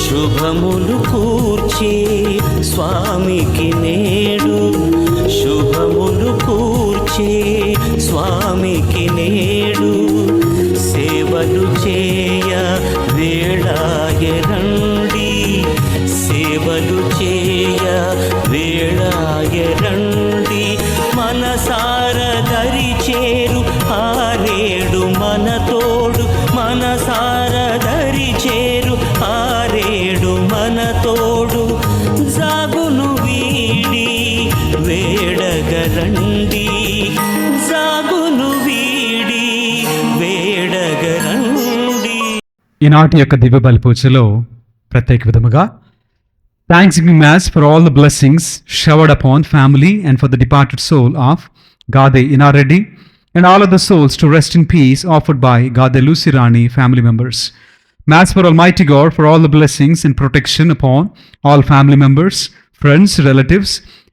శుభములు కూర్చి స్వామికి నేడు, శుభములు కూర్చి స్వామికి నేడు, సేవలు చేయ వేళాయరండి, సేవలు చేయ వేళాయరండి, మనసార దరి చేరు ఆరేడు మన తోడు, మనసార దరి చేరు ఆరేడు మన తోడు, జాగును వీడి వేడగరండి, జాగును వీడి వేడగరండి. ఈనాటి యొక్క దివ్య బలి పూజలో ప్రత్యేక విధముగా thanksgiving mass for all the blessings showered upon family and for the departed soul of Gade Inareddy and all of the souls to rest in peace offered by Gade Lucirani family members. Mass for Almighty God for all the blessings and protection upon all family members, friends, relatives,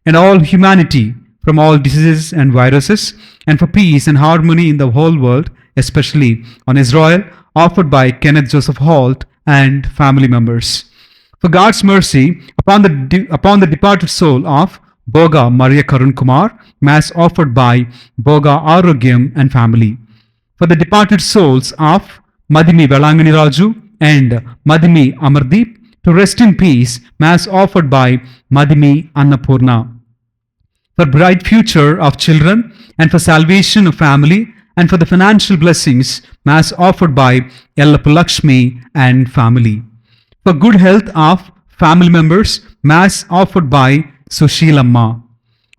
and all humanity from all diseases and viruses, and for peace and harmony in the whole world, especially on Israel, offered by Kenneth Joseph Holt and family members. For God's mercy upon the departed soul of Boga Maria Karun Kumar, Mass offered by Boga Arogyam and family. For the departed souls of Madhimi Velangani Raju and Madhimi Amardeep to rest in peace, Mass offered by Madhimi Annapurna. For bright future of children and for salvation of family and for the financial blessings, Mass offered by Yellapu Lakshmi and family. For good health of family members, Mass offered by Sushilamma.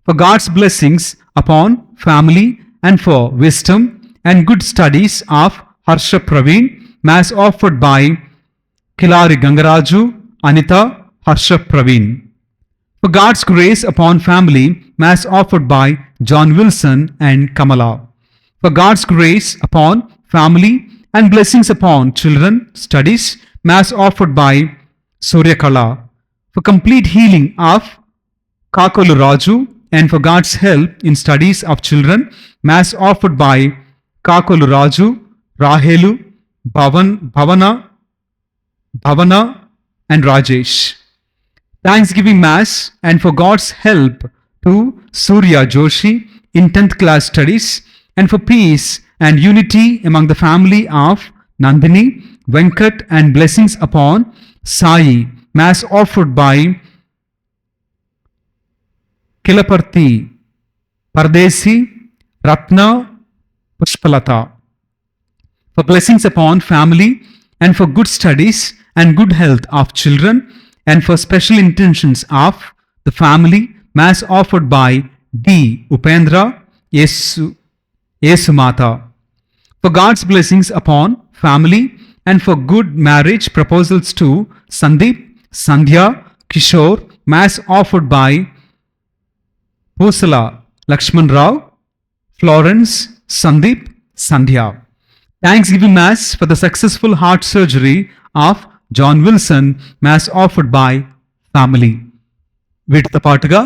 For God's blessings upon family and for wisdom and good studies of Harsha Praveen, Mass offered by Kilari Gangaraju, Anita, Harsha Praveen. For God's grace upon family, Mass offered by John Wilson and Kamala. For God's grace upon family and blessings upon children, studies, Mass offered by Surya Kala. For complete healing of Kakolu Raju and for God's help in studies of children, Mass offered by Kakolu Raju, Rahelu, Bhavana and Rajesh. Thanksgiving Mass and for God's help to Surya Joshi in 10th class studies and for peace and unity among the family of Nandini, Venkat and blessings upon Sai, Mass offered by Kilaparthi, Pardesi, Ratna, Pushpalata. For blessings upon family and for good studies and good health of children and for special intentions of the family, Mass offered by D. Upendra, Yesumata. For God's blessings upon family and for good marriage proposals to Sandeep, Sandhya, Kishore, Mass offered by Pusala, Lakshman Rao, Florence, Sandeep, Sandhya. Thanksgiving Mass for the successful heart surgery of John Wilson, Mass offered by family. వీటితో పాటుగా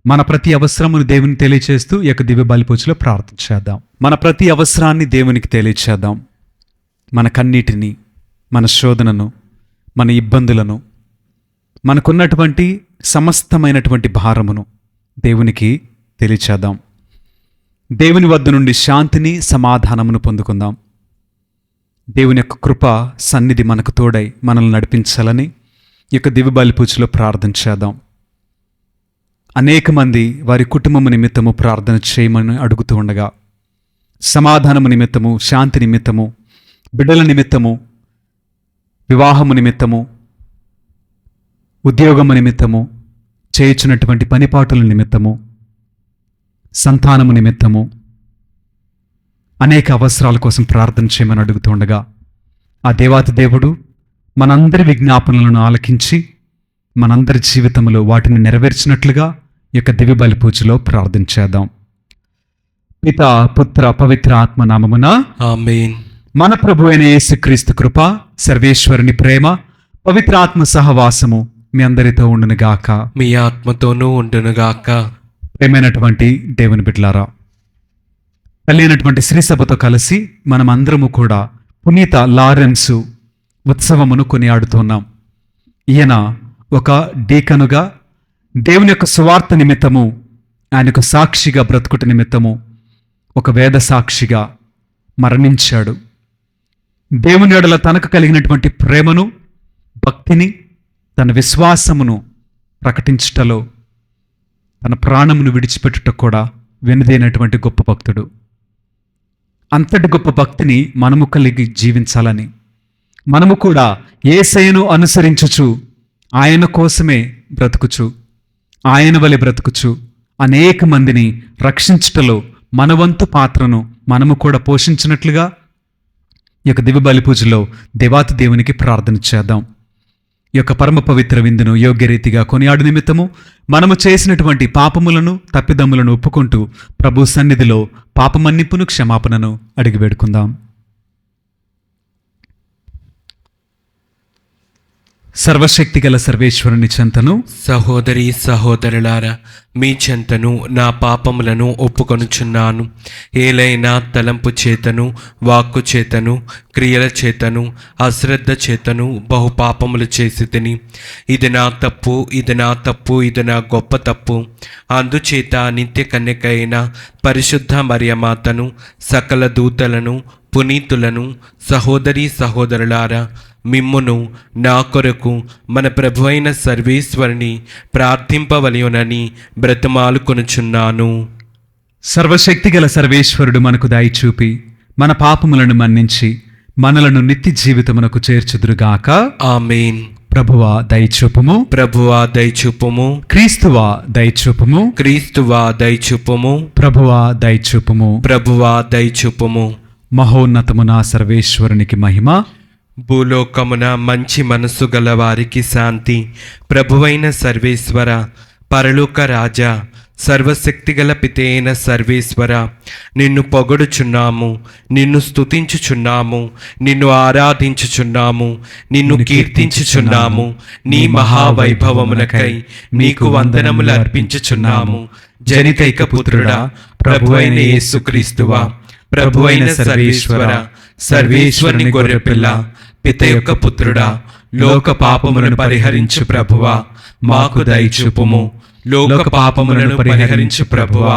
మన ప్రతి అవసరమును దేవుని తెలియచేస్తూ ఈ యొక్క దివ్య బలి పూజలో ప్రార్థన చేద్దాం. మన ప్రతి అవసరాన్ని దేవునికి తెలియచేద్దాం. మన కన్నీటిని, మన శోధనను, మన ఇబ్బందులను, మనకున్నటువంటి సమస్తమైనటువంటి భారమును దేవునికి తెలియచేద్దాం. దేవుని వద్ద నుండి శాంతిని, సమాధానమును పొందుకుందాం. దేవుని యొక్క కృప సన్నిధి మనకు తోడై మనల్ని నడిపించాలని ఈ యొక్క దివ్య బలి పూజలో ప్రార్థన చేద్దాం. అనేక మంది వారి కుటుంబము నిమిత్తము ప్రార్థన చేయమని అడుగుతూ ఉండగా, సమాధానము నిమిత్తము, శాంతి నిమిత్తము, బిడ్డల నిమిత్తము, వివాహము నిమిత్తము, ఉద్యోగము నిమిత్తము, చేయుచున్నటువంటి పనిపాటుల నిమిత్తము, సంతానము నిమిత్తము, అనేక అవసరాల కోసం ప్రార్థన చేయమని అడుగుతూ ఉండగా, ఆ దేవాతి దేవుడు మనందరి విజ్ఞాపనలను ఆలకించి మనందరి జీవితంలో వాటిని నెరవేర్చినట్లుగా ఈ యొక్క దివ్య బలి పూజలో ప్రార్థన చేద్దాం. పిత పుత్ర పవిత్ర ఆత్మ నామమున ఆమేన్. మన ప్రభు అయిన యేసుక్రీస్తు కృప, సర్వేశ్వరుని ప్రేమ, పవిత్ర ఆత్మ సహవాసము మీ అందరితో ఉండునుగాక. మీ ఆత్మతోనూ ఉండునుగాక. ప్రేమైనటువంటి దేవుని బిడ్డలారా, తల్లి అయినటువంటి శ్రీ సభతో కలిసి మనమందరము కూడా పునీత లారెన్స్ ఉత్సవమును కొనియాడుతున్నాం. ఈయన ఒక డీకనుగా దేవుని యొక్క సువార్త నిమిత్తము, ఆయనకు సాక్షిగా బ్రతుకుట నిమిత్తము ఒక వేద సాక్షిగా మరణించాడు. దేవుని యెడల తనకు కలిగినటువంటి ప్రేమను, భక్తిని, తన విశ్వాసమును ప్రకటించుటలో తన ప్రాణమును విడిచిపెట్టుట కూడా వెనుదైనటువంటి గొప్ప భక్తుడు. అంతటి గొప్ప భక్తిని మనము కలిగి జీవించాలని, మనము కూడా యేసయ్యను అనుసరించుచు, ఆయన కోసమే బ్రతుకుచు, ఆయన వలె బ్రతుకుచు అనేక మందిని రక్షించుటలో మన వంతు పాత్రను మనము కూడా పోషించినట్లుగా ఈ యొక్క దివ్య బలి పూజలో దేవాతి దేవునికి ప్రార్థన చేద్దాం. ఈ యొక్క పరమ పవిత్ర విందును యోగ్యరీతిగా కొనియాడు నిమిత్తము మనము చేసినటువంటి పాపములను, తప్పిదమ్ములను ఒప్పుకుంటూ ప్రభు సన్నిధిలో పాపమన్నిప్పును, క్షమాపణను అడిగి వేడుకుందాం. సర్వశక్తి గల సర్వేశ్వరుని చెంతను, సహోదరి సహోదరులారా, మీ చెంతను నా పాపములను ఒప్పుకొనుచున్నాను. ఏలైనా తలంపు చేతను, వాక్కు చేతను, క్రియల చేతను, అశ్రద్ధ చేతను బహుపాపములు చేసి తిని, ఇది నా తప్పు, ఇది నా తప్పు, ఇది నా గొప్ప తప్పు. అందుచేత నిత్య కన్యకైన పరిశుద్ధ మరియమాతను, సకల దూతలను, పునీతులను, సహోదరి సహోదరులారా, మిమ్మును నా కొరకు మన ప్రభు అయిన సర్వేశ్వరుని ప్రార్థింపవలయునని బ్రతిమాలుకొనుచున్నాను. సర్వశక్తి గల సర్వేశ్వరుడు మనకు దయ చూపి మన పాపములను మన్నించి మనలను నిత్య జీవితమునకు చేర్చుదురుగాక. ఆమేన్. ప్రభువా దయచూపుము, ప్రభువా దయచూపుము, క్రీస్తువా దయచూపుము, క్రీస్తువా దయచూపుము, ప్రభువా దయచూపుము. ప్రభువా దయచూపుము. మహోన్నతమున సర్వేశ్వరునికి మహిమ, భూలోకమున మంచి మనస్సు గల వారికి శాంతి. ప్రభువైన సర్వేశ్వర, పరలోక రాజా, సర్వశక్తిగల పితైన సర్వేశ్వర, నిన్ను పొగడుచున్నాము, నిన్ను స్తుతించుచున్నాము, నిన్ను ఆరాధించుచున్నాము, నిన్ను కీర్తించుచున్నాము. నీ మహావైభవమునకై నీకు వందనములు అర్పించుచున్నాము. జనితైక పుత్రుడా, ప్రభువైన యేసుక్రీస్తువా, ప్రభువైన సర్వేశ్వర, సర్వేశ్వరుని గొర్రెపిల్ల, పిత యొక్క పుత్రుడా, లోక పాపములను పరిహరించు ప్రభువా, మాకు దయచూపుము. లోక పాపములను పరిహరించు ప్రభువా,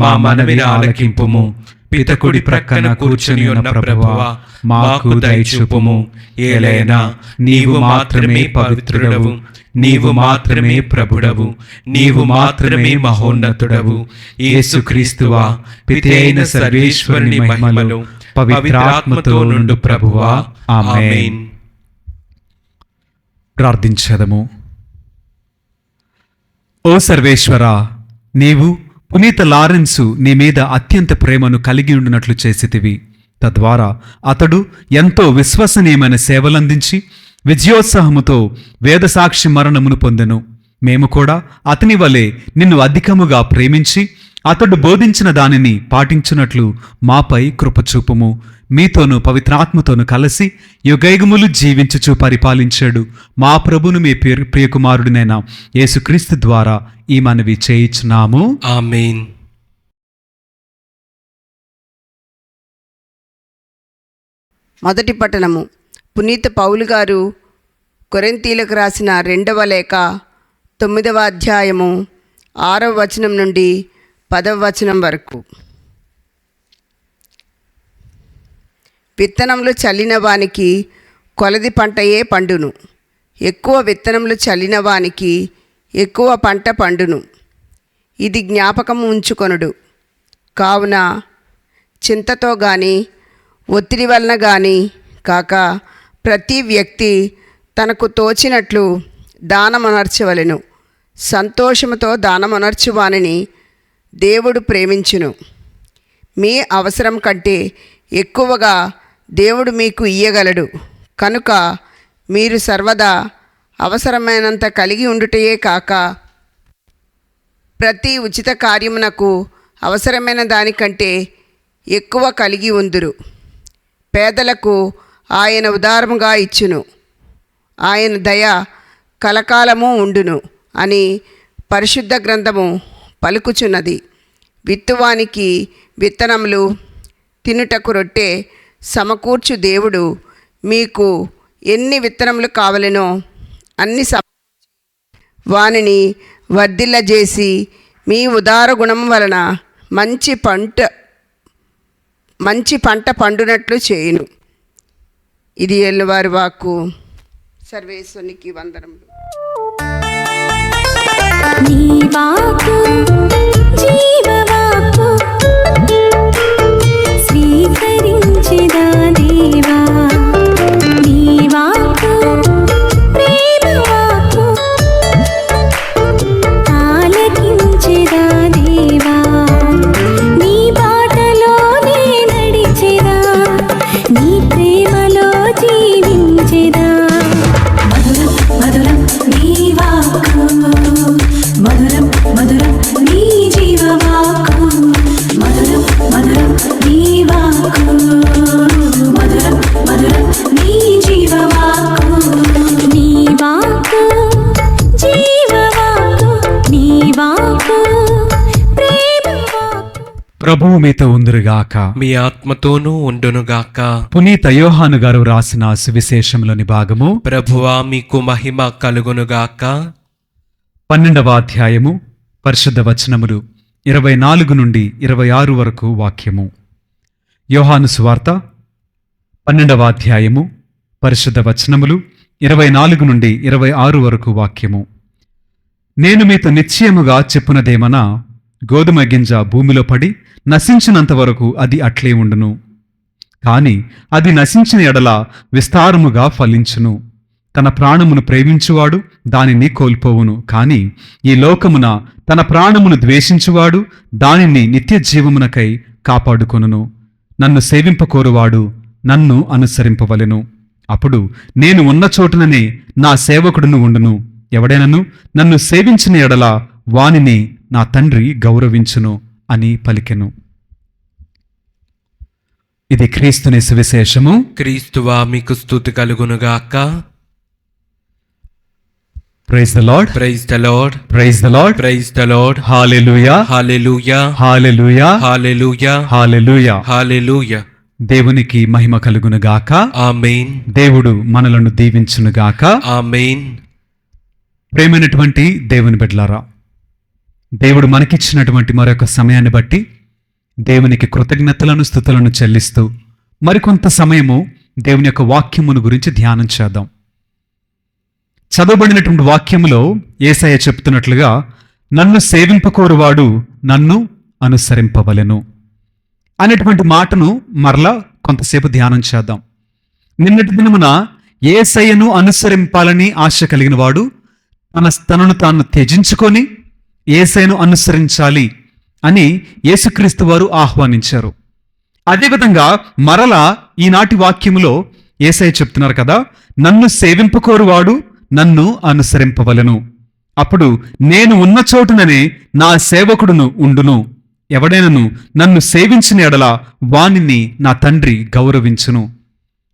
మా మనవిని ఆలకింపుము. పిత కుడి ప్రక్కన కూర్చుని ఉన్న ప్రభువా, మాకు దయచూపుము. ఏలైనా నీవు మాత్రమే పవిత్రుడవు, నీవు మాత్రమే ప్రభుడవు, నీవు మాత్రమే మహోన్నతుడవు. యేసుక్రీస్తువా, పిత అయిన సర్వేశ్వరుని మహిమలో పవిత్రాత్మతో నుండు ప్రభువా. ఆమేన్. ప్రార్థించదము. ఓ సర్వేశ్వరా, నీవు పునీత లారెన్సు నీ మీద అత్యంత ప్రేమను కలిగి ఉండినట్లు చేసితివి. తద్వారా అతడు ఎంతో విశ్వసనీయమైన సేవలందించి విజయోత్సాహముతో వేదసాక్షి మరణమును పొందెను. మేము కూడా అతని వలె నిన్ను అధికముగా ప్రేమించి అతడు బోధించిన దానిని పాటించున్నట్లు మాపై కృపచూపుము. మీతోనూ పవిత్రాత్మతోనూ కలిసి యుగయుగములు జీవించుచు పరిపాలించాడు మా ప్రభును మీ ప్రియకుమారుడినైన యేసుక్రీస్తు ద్వారా ఈ మనవి చేయించున్నాము. ఆమేన్. మొదటి పట్టణము. పునీత పౌలు గారు కొరింథీలకు రాసిన 2వ లేఖ 9వ అధ్యాయము 6వ వచనం నుండి 10వ వచనం వరకు. విత్తనములు చల్లిన వానికి కొలది పంటయే పండును, ఎక్కువ విత్తనములు చల్లిన వానికి ఎక్కువ పంట పండును. ఇది జ్ఞాపకం ఉంచుకొనుడు. కావున చింతతో గాని ఒత్తిడి వలన గాని కాక ప్రతి వ్యక్తి తనకు తోచినట్లు దానమనర్చవలెను. సంతోషముతో దానమనర్చువానిని దేవుడు ప్రేమించును. మీ అవసరం కంటే ఎక్కువగా దేవుడు మీకు ఇయ్యగలడు. కనుక మీరు సర్వదా అవసరమైనంత కలిగి ఉండుటయే కాక ప్రతి ఉచిత కార్యమునకు అవసరమైన దానికంటే ఎక్కువ కలిగి ఉందురు. పేదలకు ఆయన ఉదారముగా ఇచ్చును, ఆయన దయ కలకాలము ఉండును అని పరిశుద్ధ గ్రంథము పలుకుచున్నది. విత్తువానికి విత్తనములు, తినుటకు రొట్టె సమకూర్చు దేవుడు మీకు ఎన్ని విత్తనములు కావలెనో అన్ని వానిని వర్ధిల్లజేసి మీ ఉదార గుణం వలన మంచి పంట పండునట్లు చేయును. ఇది ఎల్లువారి వాక్కు. సర్వేశ్వరునికి వందనములు. నీ వాక్కు జీవవాక్కు స్వీకరించెదా దేవా. నీ వాక్కు ప్రేమ వాక్కు ఆలకించెదా దేవా. నీ బాటలోనే నడిచెదా, నీ ప్రేమలో జీవించెదా. మధురం మధురం నీ వాక్కు, మధురం మధురం నీ జీవవాక్కు. మధురం మధురం నీ వాక్కు, మధురం మధురం నీ జీవవాక్కు. నీ వాక్కు జీవవాక్కు, నీ వాక్కు ప్రేమ వాక్కు. ప్రభువు మీతో ఉందురుగాక. మీ ఆత్మతోనూ ఉండునుగాక. పునీత యోహాను గారు రాసిన సువిశేషంలోని భాగము ప్రభువా మీకు మహిమ కలుగునుగాక. 12వ అధ్యాయము పరిశుద్ధ వచనములు 24 నుండి 26 వరకు వాక్యము. యోహాను సువార్త 12వ అధ్యాయము పరిశుద్ధ వచనములు 24 నుండి 26 వరకు వాక్యము. నేను మీతో నిశ్చయముగా చెప్పునదేమనా, గోధుమ గింజ భూమిలో పడి నశించినంత వరకు అది అట్లే ఉండును. కాని అది నశించిన ఎడల విస్తారముగా ఫలించును. తన ప్రాణమును ప్రేమించువాడు దానిని కోల్పోవును. కాని ఈ లోకమున తన ప్రాణమును ద్వేషించువాడు దానిని నిత్య జీవమునకై కాపాడుకొనును. నన్ను సేవింపకోరువాడు నన్ను అనుసరింపవలెను. అప్పుడు నేను ఉన్న చోటుననే నా సేవకుడును ఉండును. ఎవడైనను నన్ను సేవించిన ఎడల వానిని నా తండ్రి గౌరవించును అని పలికెను. ఇది క్రీస్తుని సువిశేషము. క్రీస్తువా మీకు స్తుతి కలుగునుగాక. Praise the Lord, praise the Lord, praise the Lord, praise the Lord. Hallelujah, hallelujah, hallelujah, hallelujah, hallelujah. Hallelujah. దేవునికి మహిమ కలుగునుగాక. ఆమేన్, దేవుడు మనలను దీవించునుగాక. ఆమేన్. ప్రేమైనటువంటి దేవుని బిడ్డలారా, దేవుడు మనకిచ్చినటువంటి మరొక సమయాన్ని బట్టి దేవునికి కృతజ్ఞతలను స్తుతులను చెల్లిస్తూ మరికొంత సమయము దేవుని యొక్క వాక్యమును గురించి ధ్యానం చేద్దాం. చదవబడినటువంటి వాక్యములో యేసయ్య చెప్తున్నట్లుగా, నన్ను సేవింపకోరువాడు నన్ను అనుసరింపవలెను అనేటువంటి మాటను మరలా కొంతసేపు ధ్యానం చేద్దాం. నిన్నటి దినమున యేసయ్యను అనుసరింపాలని ఆశ కలిగిన వాడు తనను తాను త్యజించుకొని యేసయ్యను అనుసరించాలి అని యేసుక్రీస్తు వారు ఆహ్వానించారు. అదేవిధంగా మరలా ఈనాటి వాక్యములో యేసయ్య చెప్తున్నారు కదా, నన్ను సేవింపకోరువాడు నన్ను అనుసరింపవలెను. అప్పుడు నేను ఉన్న చోటుననే నా సేవకుడును ఉండును. ఎవడైనను నన్ను సేవించిన ఎడల వానిని నా తండ్రి గౌరవించును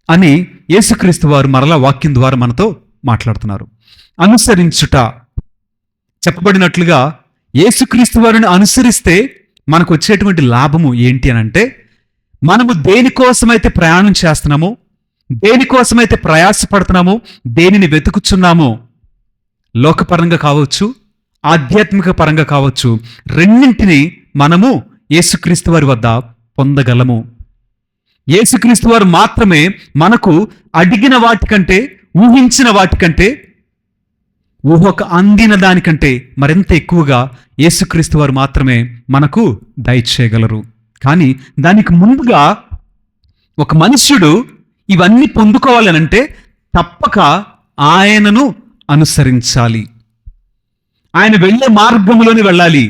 అని యేసుక్రీస్తు వారు మరలా వాక్యం ద్వారా మనతో మాట్లాడుతున్నారు. అనుసరించుట చెప్పబడినట్లుగా యేసుక్రీస్తు వారిని అనుసరిస్తే మనకు వచ్చేటువంటి లాభము ఏంటి అని అంటే, మనము దేనికోసమైతే ప్రయాణం చేస్తున్నామో, దేనికోసమైతే ప్రయాసపడుతున్నామో, దేనిని వెతుకుచున్నామో, లోకపరంగా కావచ్చు, ఆధ్యాత్మిక పరంగా కావచ్చు, రెండింటిని మనము యేసుక్రీస్తు వారి వద్ద పొందగలము. యేసుక్రీస్తు వారు మాత్రమే మనకు అడిగిన వాటికంటే, ఊహించిన వాటికంటే, ఊహకు అందిన దానికంటే మరింత ఎక్కువగా యేసుక్రీస్తు వారు మాత్రమే మనకు దయచేయగలరు. కానీ దానికి ముందుగా ఒక మనుష్యుడు ఇవన్నీ పొందుకోవాలనంటే తప్పక ఆయనను అనుసరించాలి. ఆయన వెళ్ళే మార్గంలోనే వెళ్ళాలి.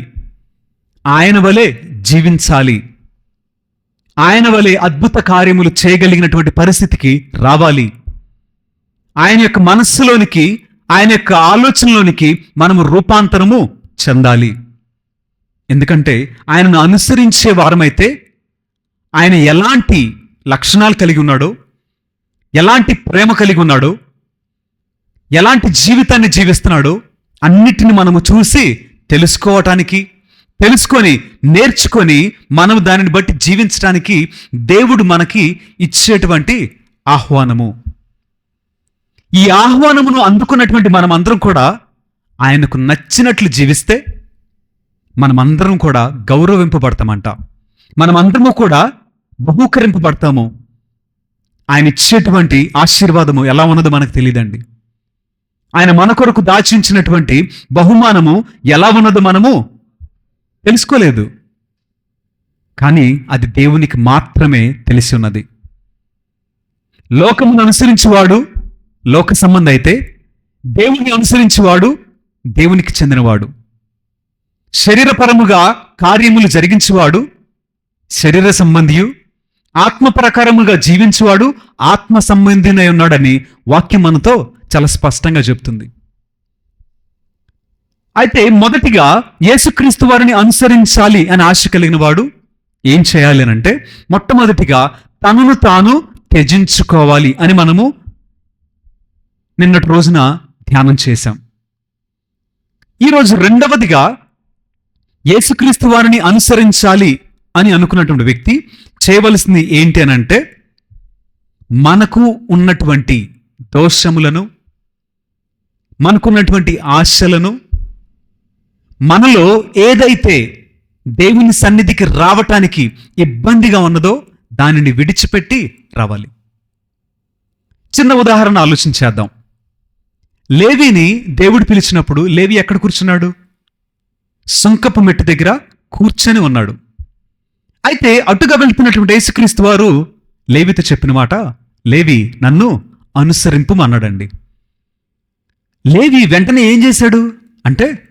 ఆయన వలె జీవించాలి. ఆయన వలె అద్భుత కార్యములు చేయగలిగినటువంటి పరిస్థితికి రావాలి. ఆయన యొక్క మనస్సులోనికి, ఆయన యొక్క ఆలోచనలోనికి మనము రూపాంతరము చెందాలి. ఎందుకంటే ఆయనను అనుసరించే వారమైతే ఆయన ఎలాంటి లక్షణాలు కలిగి ఉన్నాడో, ఎలాంటి ప్రేమ కలిగి ఉన్నాడో, ఎలాంటి జీవితాన్ని జీవిస్తున్నాడో అన్నిటిని మనము చూసి తెలుసుకొని నేర్చుకొని మనం దానిని బట్టి జీవించడానికి దేవుడు మనకి ఇచ్చేటువంటి ఆహ్వానము. ఈ ఆహ్వానమును అందుకున్నటువంటి మనమందరం కూడా ఆయనకు నచ్చినట్లు జీవిస్తే మనమందరం కూడా గౌరవింపబడతామంట. మనమందరము కూడా బహూకరింపబడతాము. ఆయన ఇచ్చేటువంటి ఆశీర్వాదము ఎలా ఉన్నదో మనకు తెలియదండి. ఆయన మన కొరకు దాచించినటువంటి బహుమానము ఎలా ఉన్నదో మనము తెలుసుకోలేదు. కానీ అది దేవునికి మాత్రమే తెలిసి ఉన్నది. లోకమును అనుసరించేవాడు లోక సంబంధి అయితే, దేవుని అనుసరించేవాడు దేవునికి చెందినవాడు. శరీరపరముగా కార్యములు జరిగించేవాడు శరీర సంబంధియు, ఆత్మ ప్రకారముగా జీవించేవాడు ఆత్మ సంబంధినై ఉన్నాడని వాక్యం మనతో చాలా స్పష్టంగా చెప్తుంది. అయితే మొదటిగా యేసుక్రీస్తు వారిని అనుసరించాలి అని ఆశ కలిగిన వాడు ఏం చేయాలి అని అంటే, మొట్టమొదటిగా తనను తాను త్యజించుకోవాలి అని మనము నిన్నటి రోజున ధ్యానం చేశాం. ఈరోజు రెండవదిగా యేసుక్రీస్తు వారిని అనుసరించాలి అని అనుకున్నటువంటి వ్యక్తి చేయవలసింది ఏంటి అని అంటే, మనకు ఉన్నటువంటి దోషములను, మనకున్నటువంటి ఆశలను, మనలో ఏదైతే దేవుని సన్నిధికి రావటానికి ఇబ్బందిగా ఉన్నదో దానిని విడిచిపెట్టి రావాలి. చిన్న ఉదాహరణ ఆలోచించేద్దాం. లేవీని దేవుడు పిలిచినప్పుడు లేవి ఎక్కడ కూర్చున్నాడు? సుంకపు మెట్టు దగ్గర కూర్చొని ఉన్నాడు. అయితే అటుగా వెళ్తున్నటువంటి యేసుక్రీస్తు వారు లేవితో చెప్పిన మాట, లేవి నన్ను అనుసరింపుమన్నాడండి. లేవి వెంటనే ఏం చేశాడు అంటే,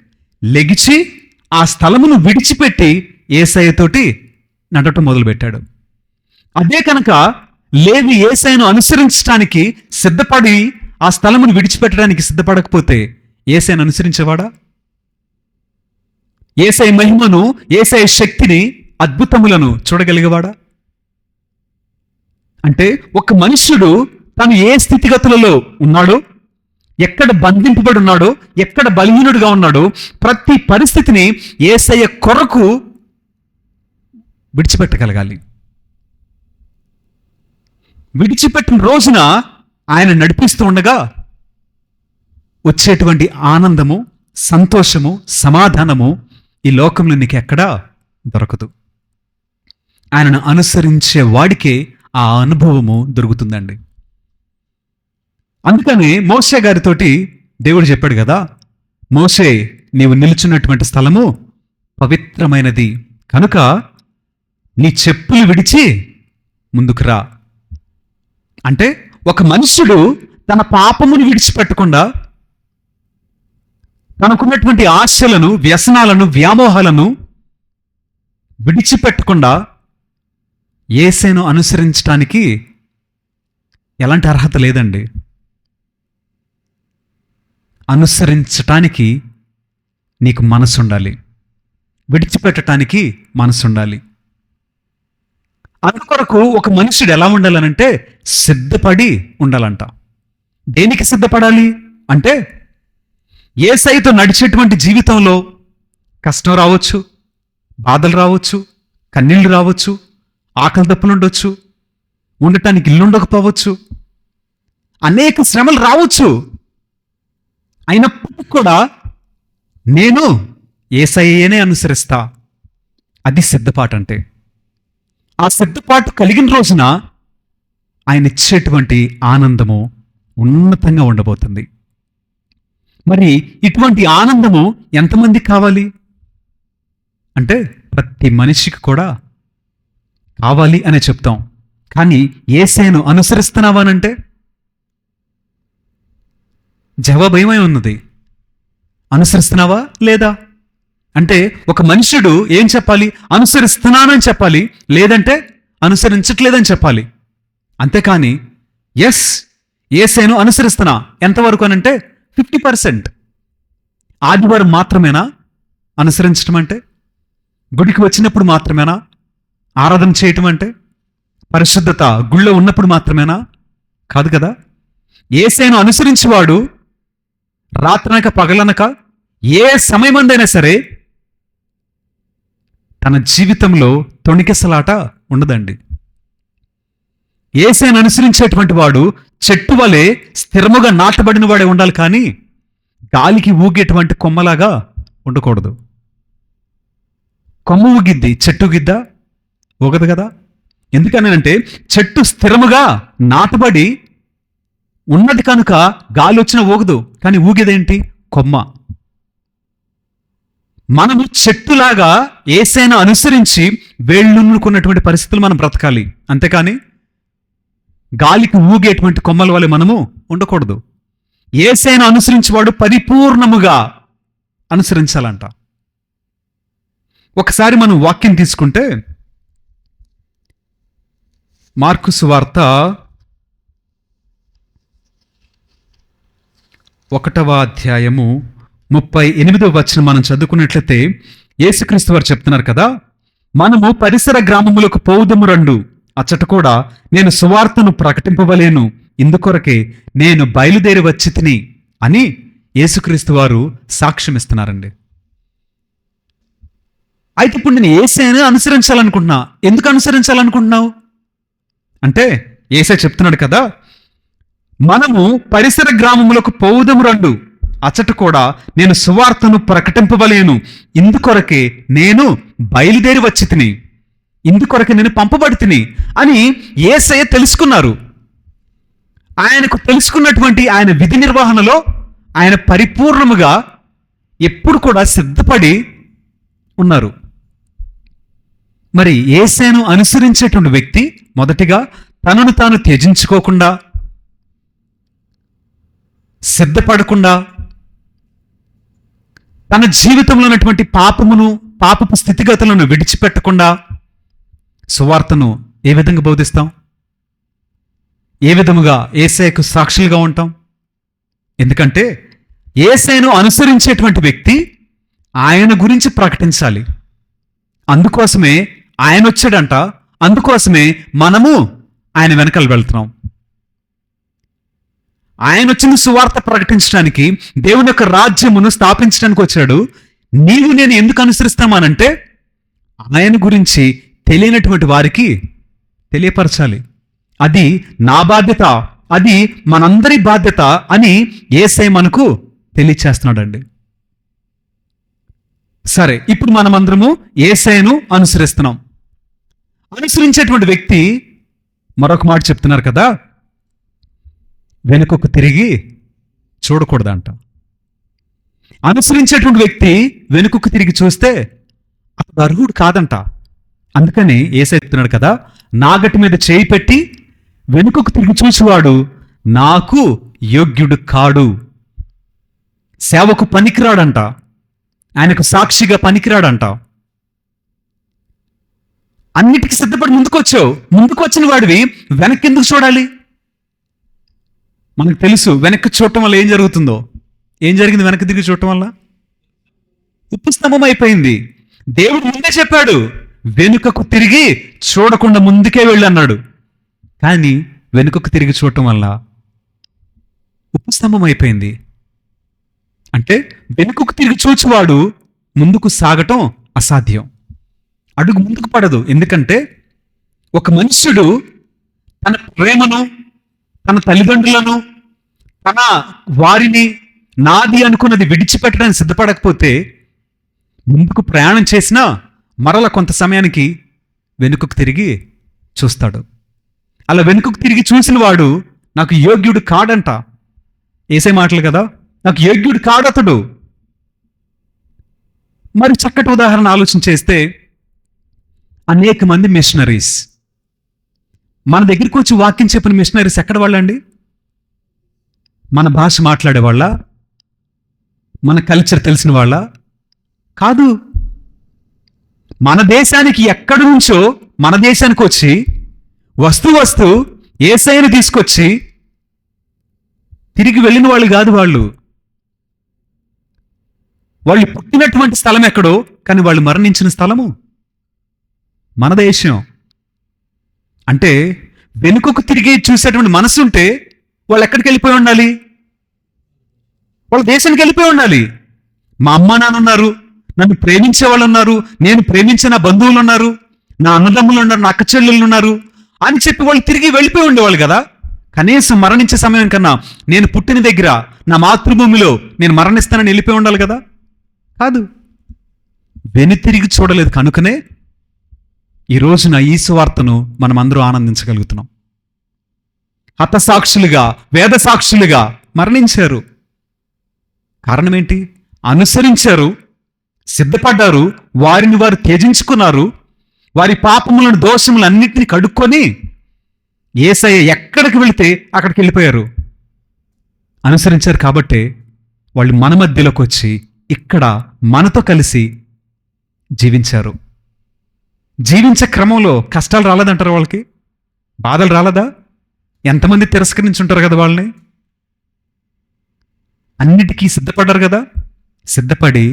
లెగిచి ఆ స్థలమును విడిచిపెట్టి యేసయ్యతోటి నడవటం మొదలుపెట్టాడు. అదే కనుక లేవి యేసయ్యను అనుసరించడానికి సిద్ధపడి ఆ స్థలమును విడిచిపెట్టడానికి సిద్ధపడకపోతే యేసయ్యను అనుసరించేవాడా? యేసయ్య మహిమను, యేసయ్య శక్తిని, అద్భుతములను చూడగలిగేవాడా? అంటే ఒక మనుష్యుడు తను ఏ స్థితిగతులలో ఉన్నాడో, ఎక్కడ బంధింపబడి ఉన్నాడో, ఎక్కడ బలహీనుడిగా ఉన్నాడో ప్రతి పరిస్థితిని యేసయ్య కొరకు విడిచిపెట్టగలగాలి. విడిచిపెట్టిన రోజున ఆయన నడిపిస్తూ ఉండగా వచ్చేటువంటి ఆనందము, సంతోషము, సమాధానము ఈ లోకంలో నీకు ఎక్కడా దొరకదు. ఆయనను అనుసరించే వాడికే ఆ అనుభవము దొరుకుతుందండి. అందుకని మోషే గారితోటి దేవుడు చెప్పాడు కదా, మోషే నీవు నిలుచున్నటువంటి స్థలము పవిత్రమైనది కనుక నీ చెప్పులు విడిచి ముందుకు రా. అంటే ఒక మనుష్యుడు తన పాపమును విడిచిపెట్టకుండా, తనకున్నటువంటి ఆశలను, వ్యసనాలను, వ్యామోహాలను విడిచిపెట్టకుండా యేసును అనుసరించడానికి ఎలాంటి అర్హత లేదండి. అనుసరించటానికి నీకు మనసు ఉండాలి, విడిచిపెట్టడానికి మనసు ఉండాలి. అందుకొరకు ఒక మనుషుడు ఎలా ఉండాలనంటే సిద్ధపడి ఉండాలంట. దేనికి సిద్ధపడాలి అంటే, యేసయ్యతో నడిచేటువంటి జీవితంలో కష్టం రావచ్చు, బాధలు రావచ్చు, కన్నీళ్లు రావచ్చు, ఆకలి దప్పులు ఉండొచ్చు, ఉండటానికి ఇల్లు ఉండకపోవచ్చు, అనేక శ్రమలు రావచ్చు. అయినప్పటికీ కూడా నేను యేసయ్యనే అనుసరిస్తా. అది సిద్ధపాటు అంటే. ఆ సిద్ధపాటు కలిగిన రోజున ఆయన ఇచ్చేటువంటి ఆనందము ఉన్నతంగా ఉండబోతుంది. మరి ఇటువంటి ఆనందము ఎంతమందికి కావాలి అంటే, ప్రతి మనిషికి కూడా కావాలి అనే చెప్తాం. కానీ యేసయ్యను అనుసరిస్తున్నావానంటే జవాబు ఏమై ఉన్నది? అనుసరిస్తున్నావా లేదా అంటే, ఒక మనుషుడు ఏం చెప్పాలి? అనుసరిస్తున్నానని చెప్పాలి, లేదంటే అనుసరించట్లేదని చెప్పాలి. అంతేకాని ఎస్ యేసయ్యను అనుసరిస్తున్నా ఎంతవరకు అనంటే 50%. ఆదివారం మాత్రమేనా అనుసరించడం అంటే? గుడికి వచ్చినప్పుడు మాత్రమేనా ఆరాధన చేయటం అంటే? పరిశుద్ధత గుళ్ళో ఉన్నప్పుడు మాత్రమేనా? కాదు కదా. యేసయ్యను అనుసరించేవాడు రాత్రనక పగలనక ఏ సమయమందైనా సరే తన జీవితంలో తొణికెసలాట ఉండదండి. యేసయ్యను అనుసరించేటువంటి వాడు చెట్టు వలె స్థిరముగా నాటబడిన వాడే ఉండాలి, కానీ గాలికి ఊగేటువంటి కొమ్మలాగా ఉండకూడదు. కొమ్మ ఊగిద్ది, చెట్టు గిద్దా? ఊగదు కదా. ఎందుకనంటే చెట్టు స్థిరముగా నాటబడి ఉన్నది కనుక గాలి వచ్చినా ఊగదు, కానీ ఊగేదేంటి? కొమ్మ. మనము చెట్టులాగా యేసయ్యను అనుసరించి వేళ్ళున్నుకున్నటువంటి పరిస్థితులు మనం బ్రతకాలి, అంతేకాని గాలికి ఊగేటువంటి కొమ్మల వల్ల మనము ఉండకూడదు. యేసయ్యను అనుసరించేవాడు పరిపూర్ణముగా అనుసరించాలంట. ఒకసారి మనం వాక్యం తీసుకుంటే మార్కు సువార్త 1వ అధ్యాయము 38వ వచనం మనం చదువుకున్నట్లయితే యేసుక్రీస్తు వారు చెప్తున్నారు కదా, మనము పరిసర గ్రామములకు పోవుదము రండు, అచ్చట కూడా నేను సువార్తను ప్రకటింపవలేను, ఇందుకొరకే నేను బయలుదేరి వచ్చి తిని అని యేసుక్రీస్తు వారు సాక్ష్యం ఇస్తున్నారండి. అయితే ఇప్పుడు నేను యేసయ్యను అనుసరించాలనుకుంటున్నా. ఎందుకు అనుసరించాలనుకుంటున్నావు అంటే, యేసయ్య చెప్తున్నాడు కదా, మనము పరిసర గ్రామములకు పోవుదము రండు, అచ్చట కూడా నేను సువార్తను ప్రకటింపవలేను, ఇందుకొరకే నేను బయలుదేరి వచ్చి తిని, ఇందుకొరకే నేను పంపబడి తిని అని యేసయ్య తెలుసుకున్నారు. ఆయనకు తెలుసుకున్నటువంటి ఆయన విధి నిర్వహణలో ఆయన పరిపూర్ణముగా ఎప్పుడు కూడా సిద్ధపడి ఉన్నారు. మరి యేసయ్యను అనుసరించేటువంటి వ్యక్తి మొదటిగా తనను తాను త్యజించుకోకుండా, సిద్ధపడకుండా, తన జీవితంలో ఉన్నటువంటి పాపపు స్థితిగతులను విడిచిపెట్టకుండా సువార్తను ఏ విధంగా బోధిస్తాం? ఏ విధముగా యేసయ్యకు సాక్షులుగా ఉంటాం? ఎందుకంటే యేసయ్యను అనుసరించేటువంటి వ్యక్తి ఆయన గురించి ప్రకటించాలి. అందుకోసమే ఆయన వచ్చాడంట, అందుకోసమే మనము ఆయన వెనకాల వెళ్తున్నాం. ఆయన వచ్చిన సువార్త ప్రకటించడానికి, దేవుని యొక్క రాజ్యమును స్థాపించడానికి వచ్చాడు. నీవు నేను ఎందుకు అనుసరిస్తామానంటే ఆయన గురించి తెలియనటువంటి వారికి తెలియపరచాలి. అది నా బాధ్యత, అది మనందరి బాధ్యత అని యేసయ్య మనకు తెలియచేస్తున్నాడండి. సరే, ఇప్పుడు మనమందరము యేసయ్యను అనుసరిస్తున్నాం. అనుసరించేటువంటి వ్యక్తి మరొక మాట చెప్తున్నారు కదా, వెనుకకు తిరిగి చూడకూడదంట. అనుసరించేటువంటి వ్యక్తి వెనుకకు తిరిగి చూస్తే అతడు అర్హుడు కాదంట. అందుకని యేసయ్య చెప్తున్నాడు కదా, నాగటి మీద చేయి పెట్టి వెనుకకు తిరిగి చూసేవాడు నాకు యోగ్యుడు కాడు, సేవకు పనికిరాడంట, ఆయనకు సాక్షిగా పనికిరాడంట. అన్నిటికీ సిద్ధపడి ముందుకు వచ్చిన వాడివి వెనక్కి ఎందుకు చూడాలి? మనకు తెలుసు వెనక్కి చూడటం వల్ల ఏం జరుగుతుందో. ఏం జరిగింది వెనక్కి తిరిగి చూడటం వల్ల? ఉప్పు స్తంభం అయిపోయింది. దేవుడు ముందే చెప్పాడు, వెనుకకు తిరిగి చూడకుండా ముందుకే వెళ్ళి అన్నాడు. కానీ వెనుకకు తిరిగి చూడటం వల్ల ఉప్పు స్తంభం అయిపోయింది. అంటే వెనుకకు తిరిగి చూచువాడు ముందుకు సాగటం అసాధ్యం, అడుగు ముందుకు పడదు. ఎందుకంటే ఒక మనుష్యుడు తన ప్రేమను, తన తల్లిదండ్రులను, తన వారిని నాది అనుకున్నది విడిచిపెట్టడానికి సిద్ధపడకపోతే ముందుకు ప్రయాణం చేసినా మరల కొంత సమయానికి వెనుకకు తిరిగి చూస్తాడు. అలా వెనుకకు తిరిగి చూసిన వాడు నాకు యోగ్యుడు కాడంట. యేసయ్య మాటలు కదా, నాకు యోగ్యుడు కాడతడు. మరి చక్కటి ఉదాహరణ ఆలోచన చేస్తే, అనేక మంది మిషనరీస్, మన దగ్గరికి వచ్చి వాక్యం చెప్పిన మిషనరీస్ ఎక్కడ వాళ్ళండి? మన భాష మాట్లాడే వాళ్ళ, మన కల్చర్ తెలిసిన వాళ్ళ? కాదు. మన దేశానికి ఎక్కడి నుంచో మన దేశానికి వచ్చి వస్తూ యేసయ్యను తీసుకొచ్చి తిరిగి వెళ్ళిన వాళ్ళు కాదు. వాళ్ళు పుట్టినటువంటి స్థలం ఎక్కడో, కానీ వాళ్ళు మరణించిన స్థలము మన దేశం. అంటే వెనుకకు తిరిగి చూసేటువంటి మనసు ఉంటే వాళ్ళు ఎక్కడికి వెళ్ళిపోయి ఉండాలి? వాళ్ళ దేశానికి వెళ్ళిపోయి ఉండాలి. మా అమ్మ నాన్న ఉన్నారు, నన్ను ప్రేమించే వాళ్ళు ఉన్నారు, నేను ప్రేమించే నా బంధువులు ఉన్నారు, నా అన్నదమ్ములు ఉన్నారు, నా అక్క చెల్లెళ్ళు ఉన్నారు అని చెప్పి వాళ్ళు తిరిగి వెళ్ళిపోయి ఉండేవాళ్ళు కదా. కనీసం మరణించే సమయం కన్నా నేను పుట్టిన దగ్గర నా మాతృభూమిలో నేను మరణిస్తానని వెళ్ళిపోయి ఉండాలి కదా. కాదు, వెనుతిరిగి చూడలేదు కనుకనే ఈ రోజున ఈ సువార్తను మనం అందరూ ఆనందించగలుగుతున్నాం. హతసాక్షులుగా, వేద సాక్షులుగా మరణించారు. కారణం ఏంటి? అనుసరించారు, సిద్ధపడ్డారు, వారిని వారు త్యజించుకున్నారు, వారి పాపములను దోషములన్నింటినీ కడుక్కొని యేసయ్య ఎక్కడికి వెళితే అక్కడికి వెళ్ళిపోయారు. అనుసరించారు కాబట్టే వాళ్ళు మన మధ్యలోకి వచ్చి ఇక్కడ మనతో కలిసి జీవించారు. జీవించే క్రమంలో కష్టాలు రాలేదంటారు వాళ్ళకి? బాధలు రాలేదా? ఎంతమంది తిరస్కరించుంటారు కదా వాళ్ళని. అన్నిటికీ సిద్ధపడ్డారు కదా. సిద్ధపడి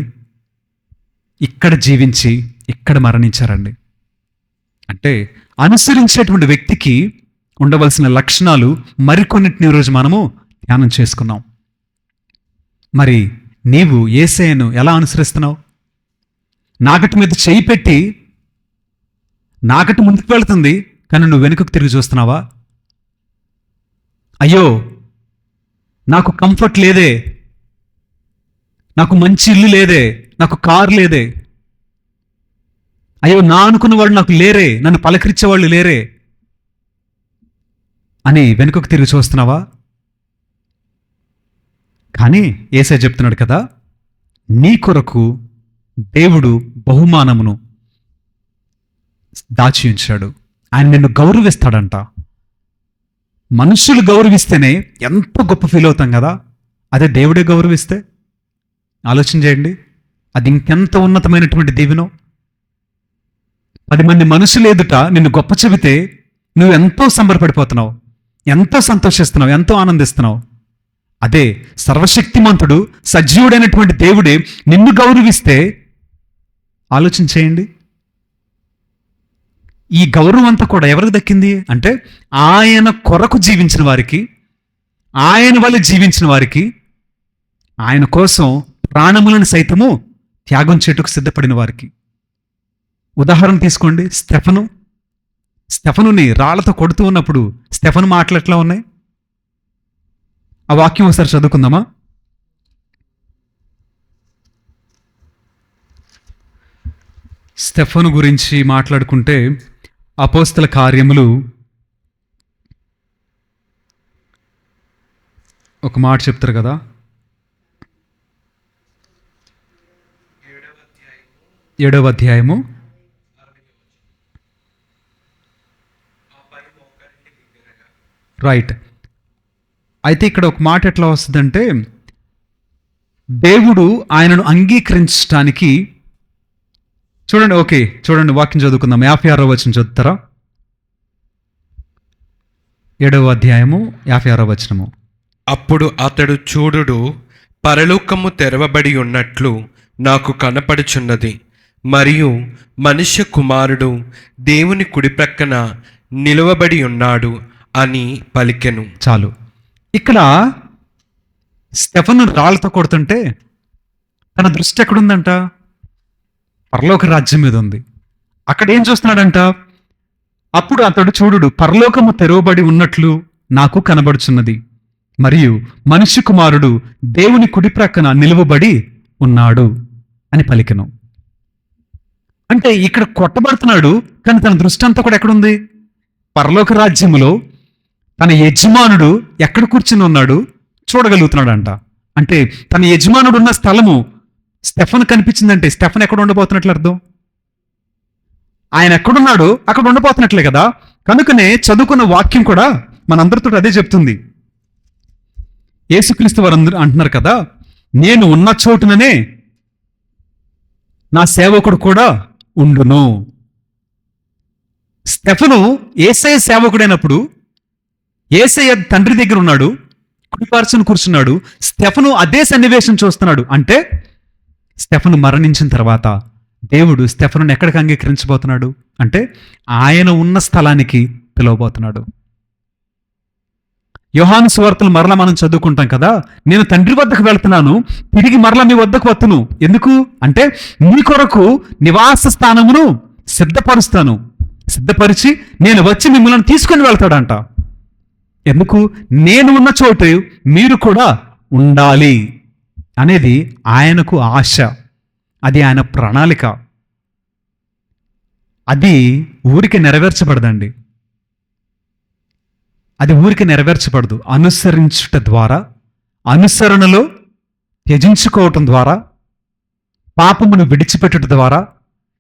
ఇక్కడ జీవించి ఇక్కడ మరణించారండి. అంటే అనుసరించేటువంటి వ్యక్తికి ఉండవలసిన లక్షణాలు మరికొన్నిటిని ఈరోజు మనము ధ్యానం చేసుకున్నాం. మరి నీవు యేసయ్యను ఎలా అనుసరిస్తున్నావు? నాగటి మీద చేయి పెట్టి నాగటి ముందుకు వెళుతుంది, కానీ నువ్వు వెనుకకు తిరిగి చూస్తున్నావా? అయ్యో నాకు కంఫర్ట్ లేదే, నాకు మంచి ఇల్లు లేదే, నాకు కారు లేదే, అయ్యో నా అనుకున్న వాళ్ళు నాకు లేరే, నన్ను పలకరించే వాళ్ళు లేరే అని వెనుకకు తిరిగి చూస్తున్నావా? కానీ యేసయ్య చెప్తున్నాడు కదా, నీ కొరకు దేవుడు బహుమానమును దాచి ఉంచాడు. ఆయన నిన్ను గౌరవిస్తాడంట. మనుషులు గౌరవిస్తేనే ఎంతో గొప్ప ఫీల్ అవుతాం కదా, అదే దేవుడే గౌరవిస్తే ఆలోచన చేయండి, అది ఇంకెంత ఉన్నతమైనటువంటి దీవెనో. 10 మంది మనుషులు ఎదుట నిన్ను గొప్ప చెబితే నువ్వు ఎంతో సంబరపడిపోతున్నావు, ఎంతో సంతోషిస్తున్నావు, ఎంతో ఆనందిస్తున్నావు. అదే సర్వశక్తిమంతుడు సజీవుడైనటువంటి దేవుడే నిన్ను గౌరవిస్తే ఆలోచన చేయండి. ఈ గౌరవం అంతా కూడా ఎవరికి దక్కింది అంటే ఆయన కొరకు జీవించిన వారికి, ఆయన వల్ల జీవించిన వారికి, ఆయన కోసం ప్రాణములను సైతము త్యాగం చేటుకు సిద్ధపడిన వారికి. ఉదాహరణ తీసుకోండి, స్టెఫనుని రాళ్లతో కొడుతూ ఉన్నప్పుడు స్టెఫను మాటలు ఎట్లా ఉన్నాయి? ఆ వాక్యం ఒకసారి చదువుకుందామా? స్టెఫను గురించి మాట్లాడుకుంటే అపోస్తల కార్యములు ఒక మాట చెప్తారు కదా, 7వ అధ్యాయము రైట్. అయితే ఇక్కడ ఒక మాట ఎట్లా వస్తుందంటే, దేవుడు ఆయనను అంగీకరించడానికి, చూడండి, ఓకే చూడండి, వాక్యం చదువుకుందాం. 56వ వచనం చదువుతారా? 7వ అధ్యాయము 56వ వచనము. అప్పుడు అతడు చూడుడు, పరలోకము తెరవబడి ఉన్నట్లు నాకు కనపడుచున్నది, మరియు మనుష్య కుమారుడు దేవుని కుడి ప్రక్కన నిలువబడి ఉన్నాడు అని పలికెను. చాలు. ఇక్కడ స్టెఫను రాళ్లతో కొడుతుంటే తన దృష్టి ఎక్కడుందంట? పరలోక రాజ్యం మీద ఉంది. అక్కడ ఏం చూస్తున్నాడంట? అప్పుడు అతడు చూడుడు, పరలోకము తెరవబడి ఉన్నట్లు నాకు కనబడుచున్నది, మరియు మనుష్య కుమారుడు దేవుని కుడి ప్రక్కన నిలువబడి ఉన్నాడు అని పలికెను. అంటే ఇక్కడ కొట్టబడుతున్నాడు, కానీ తన దృష్టి అంతా కూడా ఎక్కడుంది? పరలోక రాజ్యములో తన యజమానుడు ఎక్కడ కూర్చుని ఉన్నాడు చూడగలుగుతున్నాడంట. అంటే తన యజమానుడు ఉన్న స్థలము స్టెఫన్ కనిపించిందంటే స్టెఫన్ ఎక్కడ ఉండబోతున్నట్లు అర్థం? ఆయన ఎక్కడున్నాడు అక్కడ ఉండబోతున్నట్లే కదా. కనుకనే చదువుకున్న వాక్యం కూడా మనందరితో అదే చెప్తుంది. యేసుక్రీస్తు వారు అంటున్నారు కదా, నేను ఉన్న చోటుననే నా సేవకుడు కూడా ఉండును. స్టెఫను యేసయ్య సేవకుడైనప్పుడు యేసయ్య తండ్రి దగ్గర ఉన్నాడు, కుడిపార్శ్వన కూర్చున్నాడు. స్టెఫను అదే సన్నివేశం చూస్తున్నాడు. అంటే స్టెఫను మరణించిన తర్వాత దేవుడు స్టెఫనుని ఎక్కడికి అంగీకరించబోతున్నాడు అంటే ఆయన ఉన్న స్థలానికి పిలవబోతున్నాడు. యోహాను సువార్తలు మరలా మనం చదువుకుంటాం కదా, నేను తండ్రి వద్దకు వెళ్తున్నాను, తిరిగి మరలా మీ వద్దకు వత్తును. ఎందుకు అంటే మీ కొరకు నివాస స్థానమును సిద్ధపరుస్తాను, సిద్ధపరిచి నేను వచ్చి మిమ్మల్ని తీసుకొని వెళ్తాడంట. ఎందుకు? నేను ఉన్న చోటు మీరు కూడా ఉండాలి అనేది ఆయనకు ఆశ, అది ఆయన ప్రణాళిక. అది ఊరికి నెరవేర్చబడదండి, అది ఊరికి నెరవేర్చబడదు. అనుసరించుట ద్వారా, అనుసరణలో త్యజించుకోవటం ద్వారా, పాపమును విడిచిపెట్టుట ద్వారా,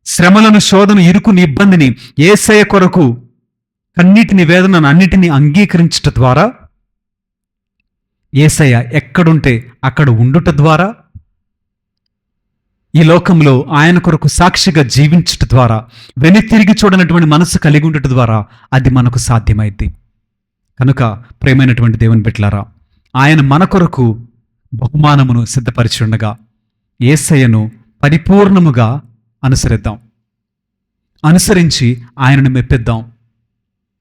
శ్రమలను, శోధన, ఇరుకుని, ఇబ్బందిని యేసయ్య కొరకు కన్నీటిని, వేదనను అన్నిటినీ అంగీకరించుట ద్వారా, యేసయ్య ఎక్కడుంటే అక్కడ ఉండుట ద్వారా, ఈ లోకంలో ఆయన కొరకు సాక్షిగా జీవించుట ద్వారా, వెనుతిరిగి చూడనటువంటి మనసు కలిగి ఉండట ద్వారా అది మనకు సాధ్యమైంది. కనుక ప్రేమైనటువంటి దేవుని బిడ్డలారా, ఆయన మన కొరకు బహుమానమును సిద్ధపరిచి ఉండగా యేసయ్యను పరిపూర్ణముగా అనుసరిద్దాం, అనుసరించి ఆయనను మెప్పిద్దాం.